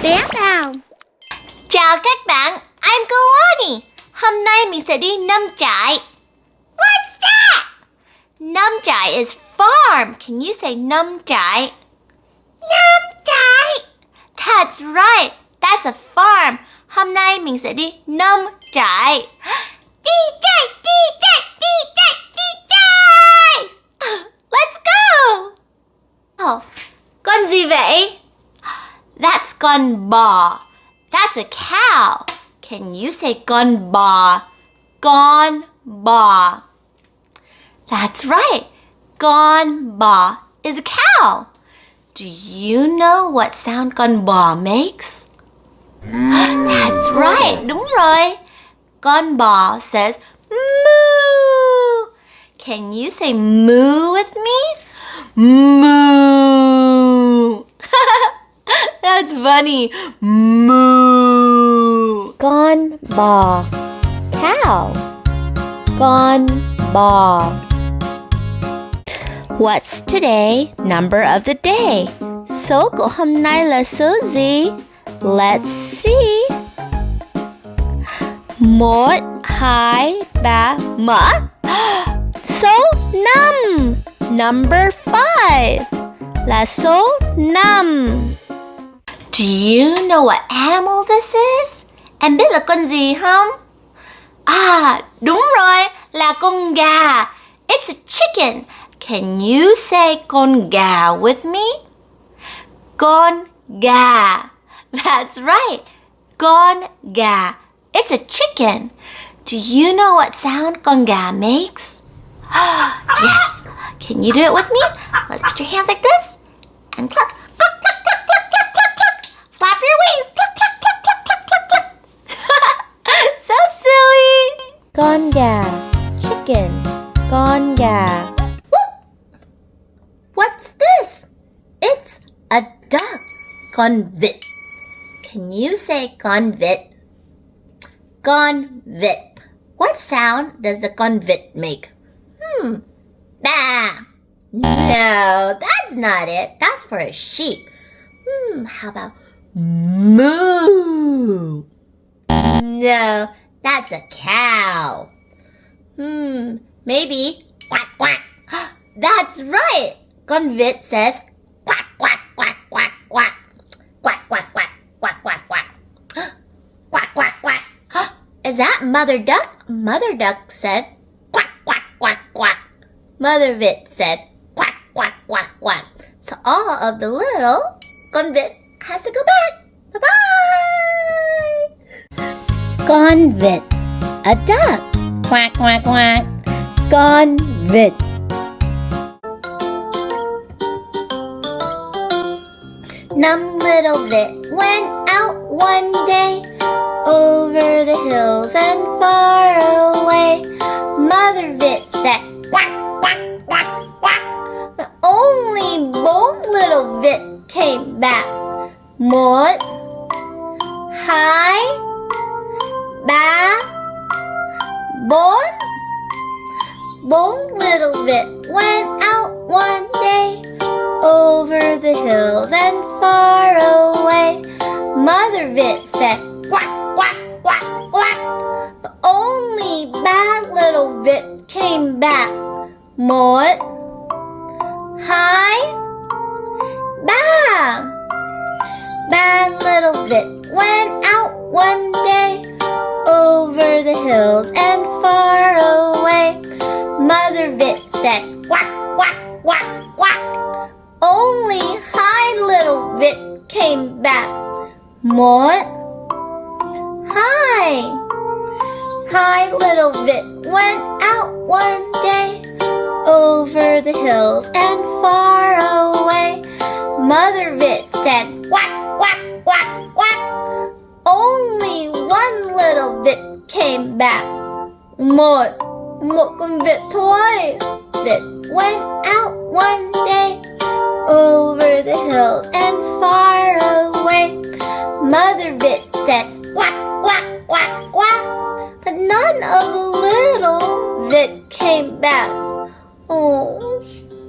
bé nào. Chào các bạn, I'm Cô Lani. Hôm nay mình sẽ đi nông trại. What's that? Nông trại is farm. Can you say nông trại? Nông trại. That's right. That's a farm. Hôm nay mình sẽ đi nông trại. Đi trại, đi trại, đi trại, đi trại. Let's go. Oh, con gì vậy? That's con bò. That's a cow. Can you say con bò? Con bò. That's right. Con bò is a cow. Do you know what sound con bò makes? That's right. Đúng rồi. Con bò says moo. Can you say moo with me? Moo. That's funny. Moo. Con bò. Cow. Con bò. What's today? Number of the day. Số của hôm nay là số gì? Let's see. 1, 2, 3, mở. Số 5. Number 5 là số 5. Do you know what animal this is? Em biết là con gì không? Đúng rồi, là con gà. It's a chicken. Can you say con gà with me? Con gà. That's right. Con gà. It's a chicken. Do you know what sound con gà makes? Yes. Can you do it with me? Let's put your hands like this and cluck, cluck, cluck, cluck, cluck, cluck, cluck, cluck. Flap your wings. Cluck, cluck, cluck, cluck, cluck, cluck, cluck. So silly. Con gà. Chicken. Con gà. What's this? It's a duck. Con vịt. Can you say con vịt? Con vịt. What sound does the con vịt make? Bah. No, that's not it. That's for a sheep. How about moo? No, that's a cow. Maybe quack, quack. That's right. Con vịt says quack, quack, quack, quack, quack. Quack, quack, quack, quack, quack, quack. Quack, quack, quack. Is that mother duck? Mother duck said quack, quack, quack, quack. Mother vịt said quack, quack, quack, quack. So all of the little con vịt has to go back. Bye-bye. Con vịt. A duck. Quack, quack, quack. Con vịt. Num little vit went out one day over the hills and far away. Mother vit said quack, quack, quack, quack. But only 4 little vit came back. 1, 2, 3, 4. 4 little vit went out one day over the hills and far away. Mother vit said quack, quack, quack, quack. But only bad little vit came back. 1, 2, 3. Bad little vit went out one day over the hills and far away. Mother vit said quack, quack, quack, quack. Only high little vit came back. 1, 2. High little vit went out one day over the hills and far away. Mother vit said quack, quack, quack, quack. Only 1 little vit came back. Một con vịt thôi. Vit went out one day over the hills and far away. Mother vit said quack, quack, quack, quack. But none of the little vit came back.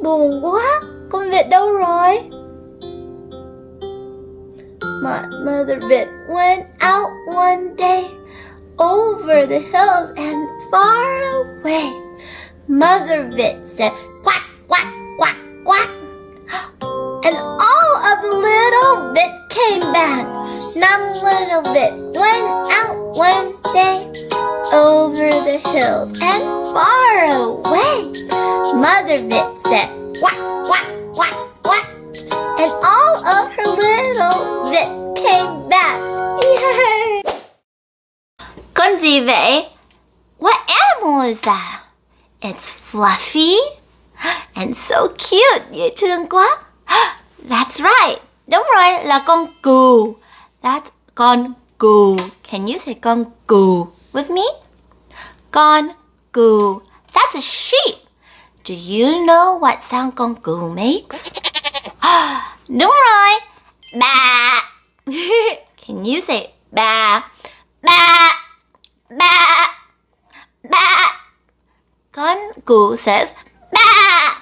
Buồn quá. Con vịt đâu rồi? Mother Vit went out one day over the hills and far away. Mother Vit said, quack, quack, quack, quack. And all of the little Vit came back. 9 little Vit went out one day over the hills and far away. Mother Vit said, quack, quack, quack, quack. And all of her little Vit came back. Yay! Con gì vậy? What animal is that? It's fluffy and so cute. Dễ thương quá. That's right. Đúng rồi, là con cừu. That's con cừu. Can you say con cừu with me? Con cừu. That's a sheep. Do you know what sound con cừu makes? Đúng rồi. Ba. Can you say ba? Ba. Ba. Ba. Con cừu says ba.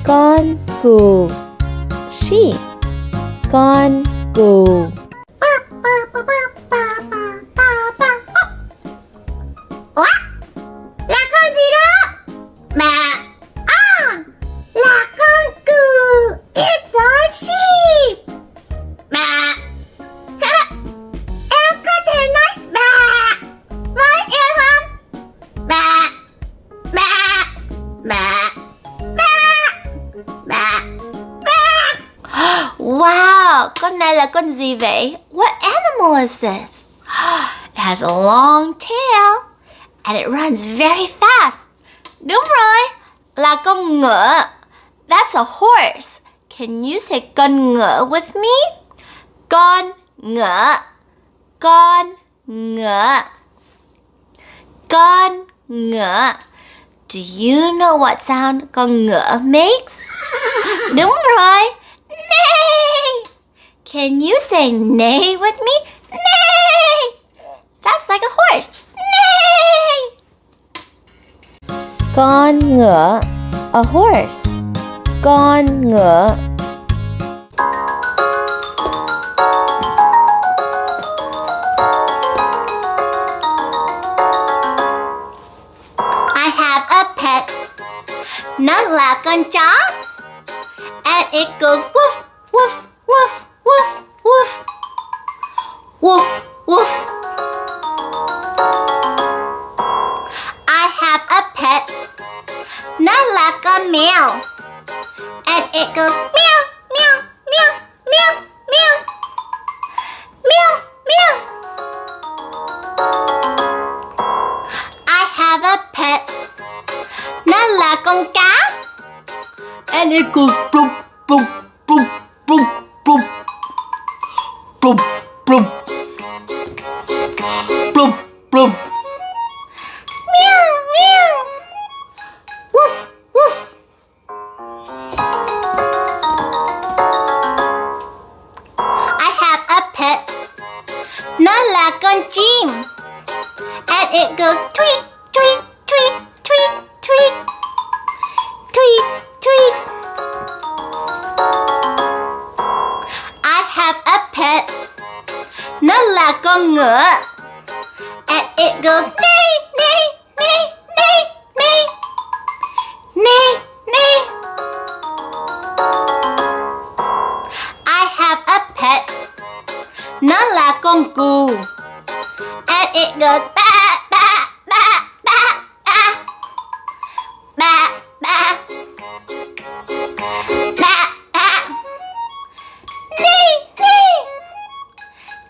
Con cừu, sheep. Con cừu. Ủa? Là con gì đó? Bà. À, là con cừu. It's a sheep. Bà. Em có thể nói bà với em không? Bà. Bà. Bà. Bà. Bà. Wow, con này là con gì vậy? What animal is this? It has a long tail and it runs very fast. Đúng rồi, là con ngựa. That's a horse. Can you say con ngựa with me? Con ngựa. Con ngựa. Con ngựa. Do you know what sound con ngựa makes? Đúng rồi. Neigh. Can you say neigh with me? Neigh. That's like a horse. Neigh. Con ngựa, a horse. Con ngựa. I have a pet. Nó là con chó. And it goes woof, woof, woof, woof, woof. Woof, woof. I have a pet. Nó là con mèo. And it goes meow, meow, meow, meow, meow. Meow, meow. I have a pet. Nó là con cá. And it goes plump, plump, plump, plump, plump. Plump, plump. Plump, plump. Meow, meow. Woof, woof. I have a pet. Nó là con chim. And it goes tweet, tweet, tweet, tweet, tweet. Tweet, tweet. I have a pet. Nó là con ngựa. And it goes neigh, neigh, neigh, neigh, neigh. Neigh, neigh. I have a pet. Nó là con cừu. And it goes ba, ba, ba, ba, ba. Ba, ba. Ba, ba. Neigh, neigh.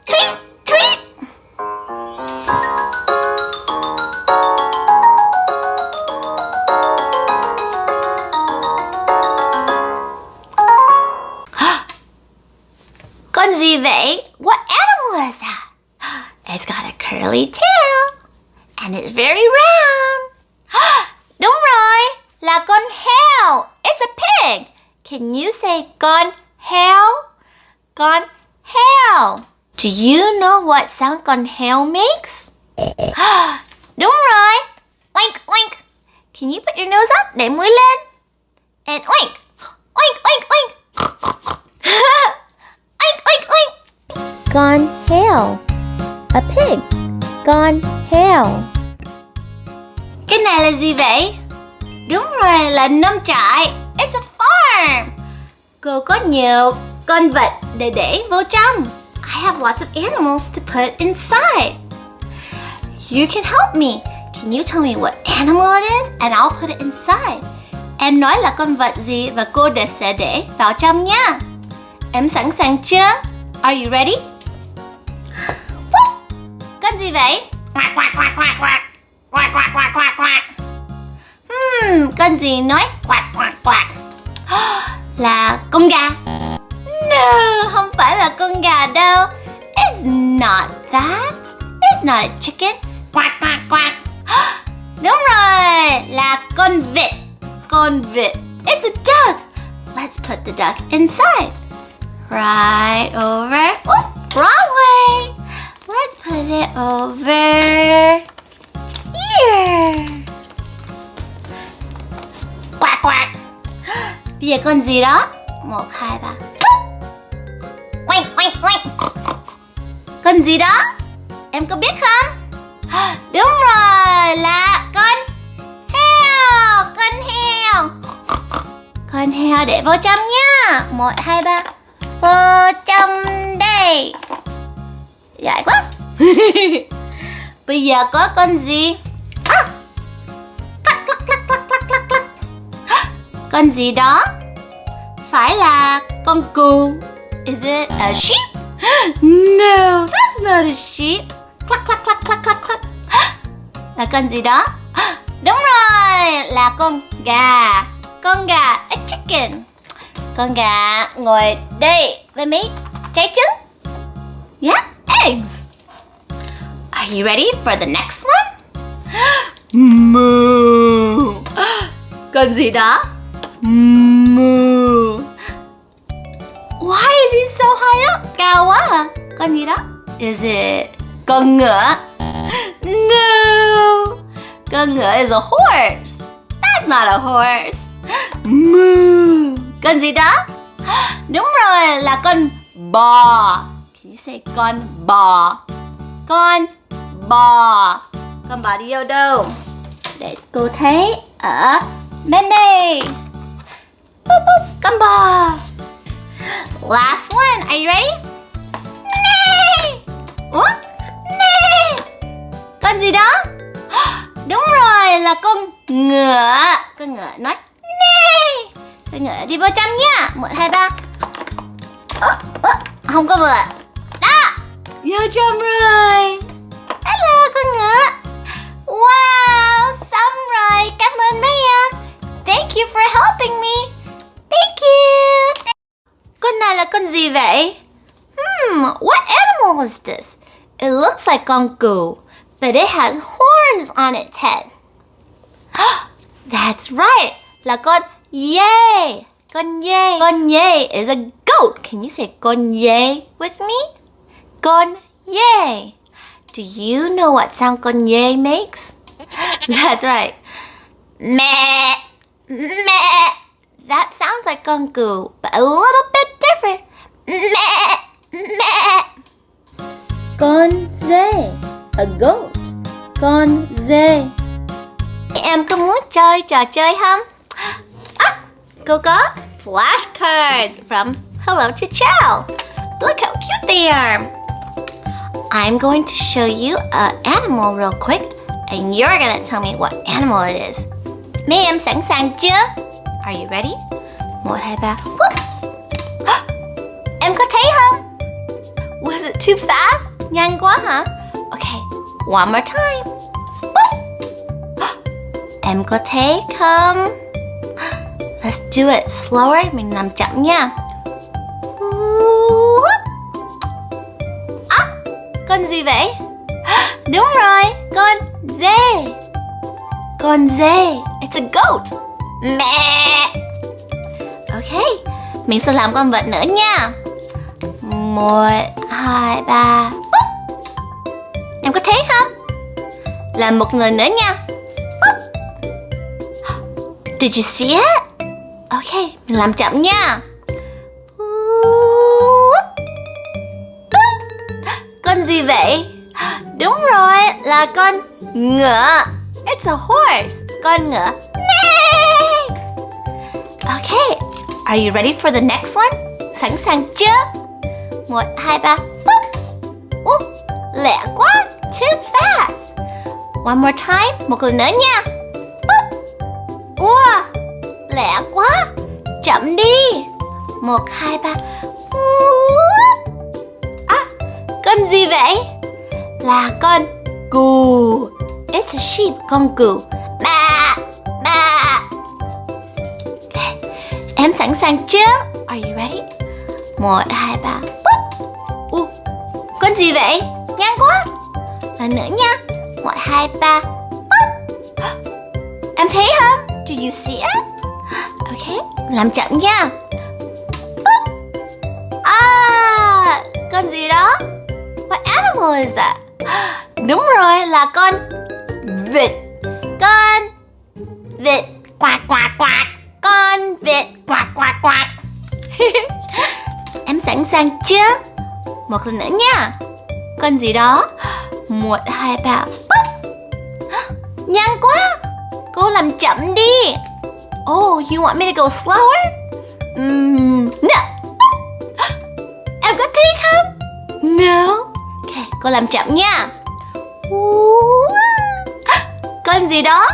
Tweet, tweet. Con gì vậy? What animal is that? It's got a curly tail and it's very round. Đúng rồi, là con heo. It's a pig. Can you say con heo? Con heo. Do you know what sound con heo makes? Đúng rồi. Oink, oink. Can you put your nose up? Để mũi lên. And oink. Oink, oink, oink. Oink, oink, oink. con heo. A pig. Con heo. Cái này là gì vậy? Đúng rồi, là nông trại. It's a farm. Cô có nhiều con vật để vô trong. I have lots of animals to put inside. You can help me. Can you tell me what animal it is and I'll put it inside? Em nói là con vật gì và cô sẽ để vào trong nha. Em sẵn sàng chưa? Are you ready? Con gì vậy? Con gì nói quạt quạt quạt? Là con gà. No, không phải là con gà đâu. It's not that. It's not a chicken. Quạt quạt quạt. Đúng rồi, là con vịt. Con vịt. It's a duck. Let's put the duck inside. Right over. Oh, wrong way. Let's put it over here. Quack quack. Bây giờ con gì đó? 1, 2, 3. Oink oink oink. Con gì đó? Em có biết không? Đúng rồi, là con heo. Con heo. Con heo để vô trong nha. 1, 2, 3. Vô trong đây. Giỏi quá. Bây giờ có con gì? Clack, clack, clack, clack, clack, clack, clack. Con gì đó? Phải là con cừu. Is it a sheep? No, that's not a sheep. Clack, clack, clack, clack, clack, clack. Là con gì đó? Đúng rồi, là con gà. Con gà, a chicken. Con gà ngồi đây với mấy trái trứng. Yeah, eggs. Are you ready for the next one? Moo. Con gì đó? Moo. Why is he so high up? Cao quá hả? Con gì đó? Is it con ngựa? No. Con ngựa is a horse. That's not a horse. Moo. Con gì đó? Đúng rồi, là con bò. Can you say con bò? Con bò. Con bò đi vô đâu? Để cô thấy ở bên đây. Boop, boop. Con bò. Last one, are you ready? Nè. Ủa? Nè. Con gì đó? Đúng rồi, là con ngựa. Con ngựa nói nè. Con ngựa đi vô trong nha. 1, 2, 3. Không có vừa. Đó. Vô trong rồi. Hello con ngựa. Wow, xong rồi. Cảm ơn mấy em. Thank you for helping me. Thank you. Con này là con gì vậy? What animal is this? It looks like con cừu, but it has horns on its head. That's right. Là con dê. Con dê. Con dê is a goat. Can you say con dê with me? Con dê. Do you know what sound con dê makes? That's right. Meh. Meh. That sounds like con cừu, but a little bit different. Meh. Meh. Con dê. A goat. Con dê. Em có muốn chơi trò chơi không? Cô có flashcards from Hello to Ciao. Look how cute they are. I'm going to show you an animal real quick, and you're gonna tell me what animal it is. Mấy em sẵn sàng chưa? Are you ready? 1, 2, 3. Em có thấy không? Was it too fast? Nhanh quá hả? Okay, one more time. Em có thấy không? Let's do it slower. Mình làm chậm nha. Con gì vậy? Đúng rồi, con dê. Con dê. It's a goat. Mẹ. Ok, mình sẽ làm con vật nữa nha. 1, 2, 3. Em có thấy không? Làm một lần nữa nha. Did you see it? Ok, mình làm chậm nha. gì vậy? Đúng rồi, là con ngựa. It's a horse. Con ngựa. Okay, are you ready for the next one? Sẵn sàng chưa? 1, 2, 3. Lẹ quá. Too fast. One more time. Một lần nữa nha. Lẹ quá. Chậm đi. 1, 2, 3. Con gì vậy? Là con cừu. It's a sheep. Con cừu. Ba. Em sẵn sàng chưa? Are you ready? 1, 2, 3. Con gì vậy? Nhanh quá. Lần nữa nha. 1, 2, 3. Em thấy không? Do you see it? Okay, làm chậm nha. Con gì đó? What animal is that? Đúng rồi, là con vịt. Con vịt. Quack quack quack. Con vịt. Quack quack quack. Em sẵn sàng chưa? Một lần nữa nha. Con gì đó? 1, 2, 3. Nhanh quá. Cô làm chậm đi. Oh, you want me to go slower? No. Em có thích không? No. Okay, cô làm chậm nha. Con gì đó?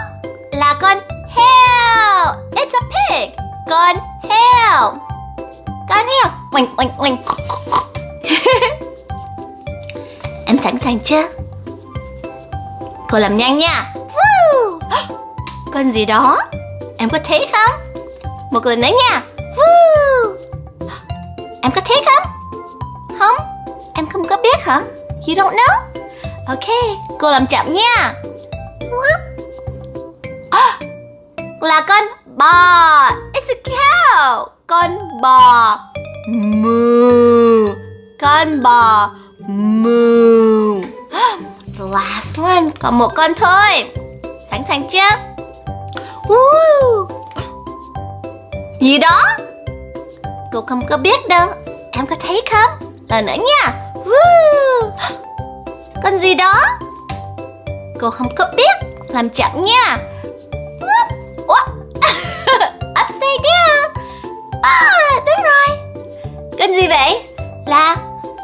Là con heo. It's a pig. Con heo. Con heo. Oink oink oink. Em sẵn sàng chưa? Cô làm nhanh nha. Con gì đó? Em có thấy không? Một lần nữa nha. Em có thấy không? Không? Em không có biết hả? You don't know? Okay, cô làm chậm nha. Là con bò. It's a cow. Con bò. Moo. Con bò. Moo. The last one. Còn một con thôi. Sẵn sàng chưa? Gì đó? Cô không có biết đâu. Em có thấy không? Lần nữa nha. Con gì đó? Cô không có biết. Làm chậm nha. Upside down. Đúng rồi. Con gì vậy? Là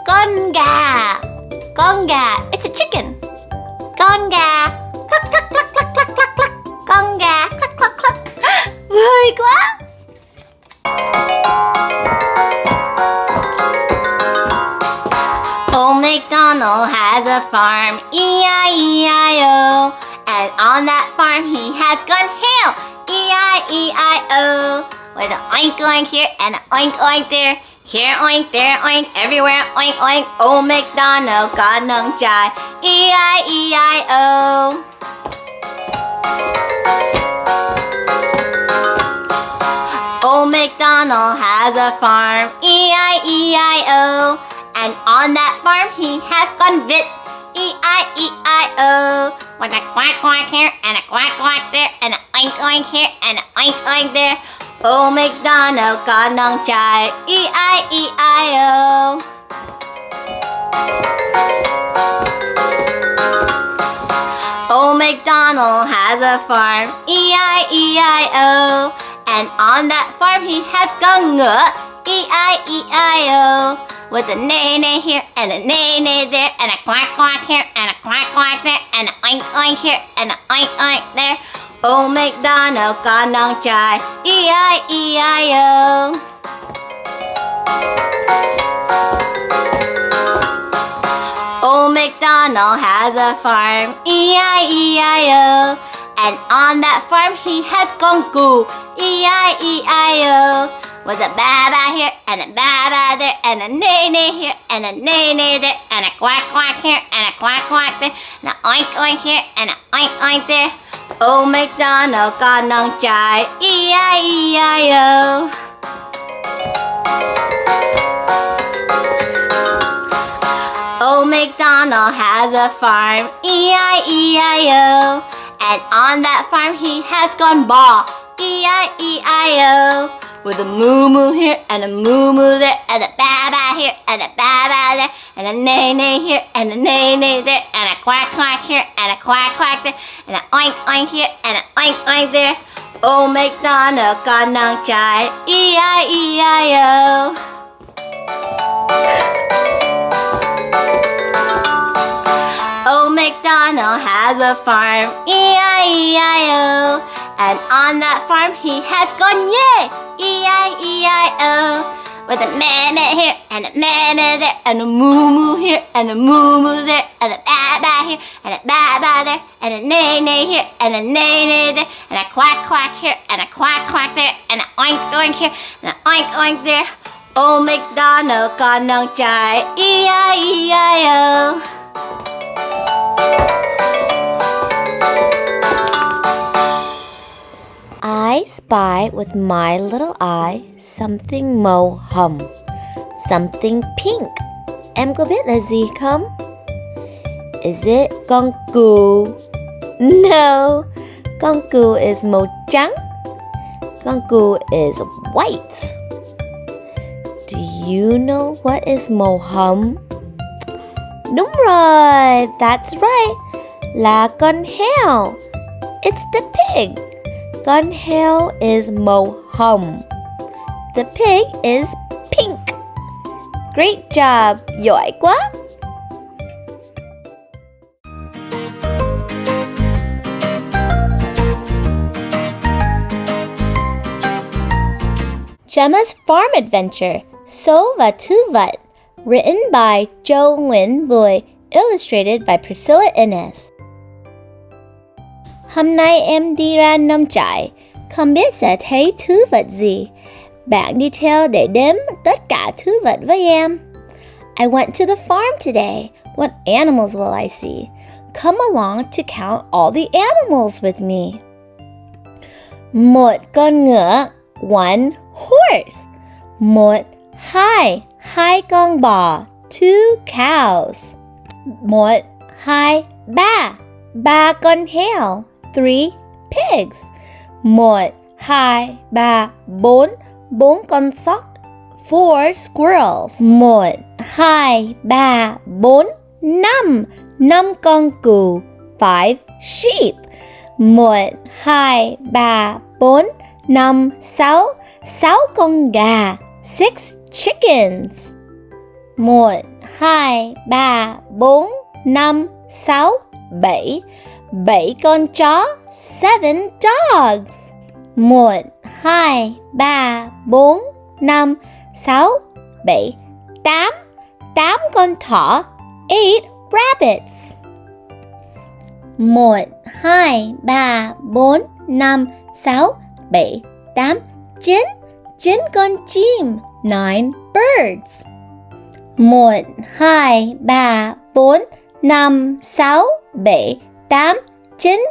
con gà. Con gà. It's a chicken. Con gà. Cluck cluck cluck cluck cluck cluck cluck. Con gà. Cluck cluck cluck. Vui quá. Old MacDonald has a farm, E-I-E-I-O. And on that farm he has gone hail, E-I-E-I-O. With an oink oink here and an oink oink there. Here oink, there oink, everywhere oink oink. Old MacDonald có nông trại, E-I-E-I-O. Old MacDonald has a farm, E-I-E-I-O. And on that farm he has con vịt, E-I-E-I-O. With a quack quack here and a quack quack there and an oink oink here and an oink oink there. Old MacDonald có nông trại, E-I-E-I-O. Old MacDonald has a farm, E-I-E-I-O. And on that farm he has con ngựa, E-I-E-I-O. With a neigh-neigh here and a neigh-neigh there and a quack-quack here and a quack-quack there and an oink-oink here and an oink-oink there. Old MacDonald có nông trại, E-I-E-I-O. Old MacDonald has a farm, E-I-E-I-O. And on that farm he has con cừu, E-I-E-I-O. With a ba-ba here and a ba-ba there and a neigh-neigh here and a neigh-neigh there and a quack-quack here and a quack-quack there and an oink-oink here and an oink-oink there. Old MacDonald có nông trại, E-I-E-I-O. Old MacDonald has a farm, E-I-E-I-O. And on that farm he has gone baa, E-I-E-I-O. With a moo-moo here and a moo-moo there and a ba-ba here and a ba-ba there there, and a neigh neigh here, and a neigh neigh there, and a quack quack here, and a quack quack there, and a oink oink here, and a oink oink there. Old MacDonald con non chạy, E-I-E-I-O. Old MacDonald has a farm, E-I-E-I-O. And on that farm he has gone, yeah, E-I-E-I-O. With a meh-meh here, and a meh-meh there, and a moo-moo here, and a moo-moo there, and a ba-ba here, and a ba-ba there, and a neigh-neigh here, and a neigh-neigh there, and a quack-quack here, and a quack-quack there, and an oink-oink here, and an oink-oink there. Old MacDonald con non chạy, E-I-E-I-O. I spy with my little eye something màu hồng, something pink. Em có biết là gì không? Is it con cừu? No, con cừu is màu trắng. Con cừu is white. Do you know what is màu hồng? Đúng rồi, that's right, là con heo. It's the pig. Con heo is màu hồng. The pig is pink. Great job, giỏi quá. Gemma's Farm Adventure, Số và Thư Vật, written by 𝗃𝗲𝗿𝗶, illustrated by Priscilla Innes. Hôm nay em đi ra nông trại, không biết sẽ thấy thứ vật gì. Bạn đi theo để đếm tất cả thứ vật với em. I went to the farm today. What animals will I see? Come along to count all the animals with me. Một con ngựa, one horse. Một, hai con bò, two cows. Một, hai, ba con heo, three pigs. Một, hai, ba, bốn con sóc, four squirrels. Một, hai, ba, bốn, năm con cừu, five sheep. Một, hai, ba, bốn, năm, sáu con gà, six chickens. Một, hai, ba, bốn, năm, sáu, bảy con chó, seven dogs. Một, hai, ba, bốn, năm, sáu, bảy, tám con thỏ, eight rabbits. Một, hai, ba, bốn, năm, sáu, bảy, tám, chín con chim, nine birds. Một, hai, ba, bốn, năm, sáu, bảy, tám, chín,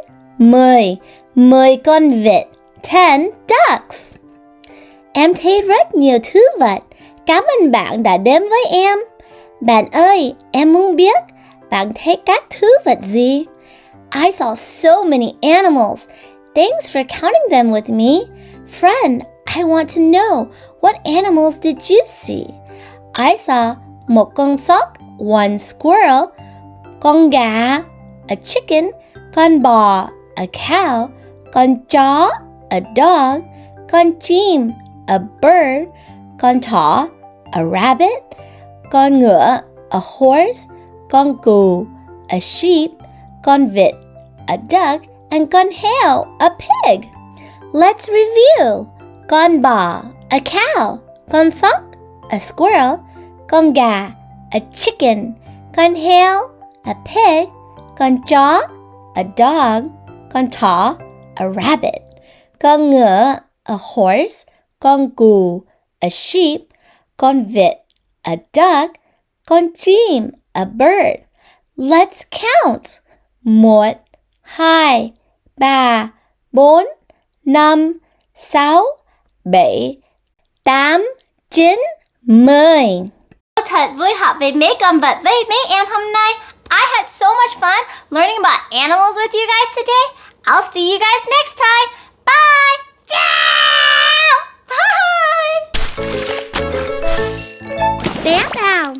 10 con vịt, 10 ducks. Em thấy rất nhiều thứ vật. Cảm ơn bạn đã đến với em. Bạn ơi, em muốn biết bạn thấy các thứ vật gì? I saw so many animals. Thanks for counting them with me. Friend, I want to know, what animals did you see? I saw một con sóc, one squirrel, con gà, a chicken, con bò, a cow, con chó, a dog, con chim, a bird, con thỏ, a rabbit, con ngựa, a horse, con cừu, a sheep, con vịt, a duck, and con heo, a pig. Let's review. Con bò, a cow, con sóc, a squirrel, con gà, a chicken, con heo, a pig, con chó, a dog, con thỏ, a rabbit, con ngựa, a horse, con cừu, a sheep, con vịt, a duck, con chim, a bird. Let's count. 1, 2, 3, 4, 5, 6, 7, 8, 9, 10. Thật vui học về mấy con vật với mấy em hôm nay. I had so much fun learning about animals with you guys today. I'll see you guys next time. Bye! Ciao! Bye! Bé Bào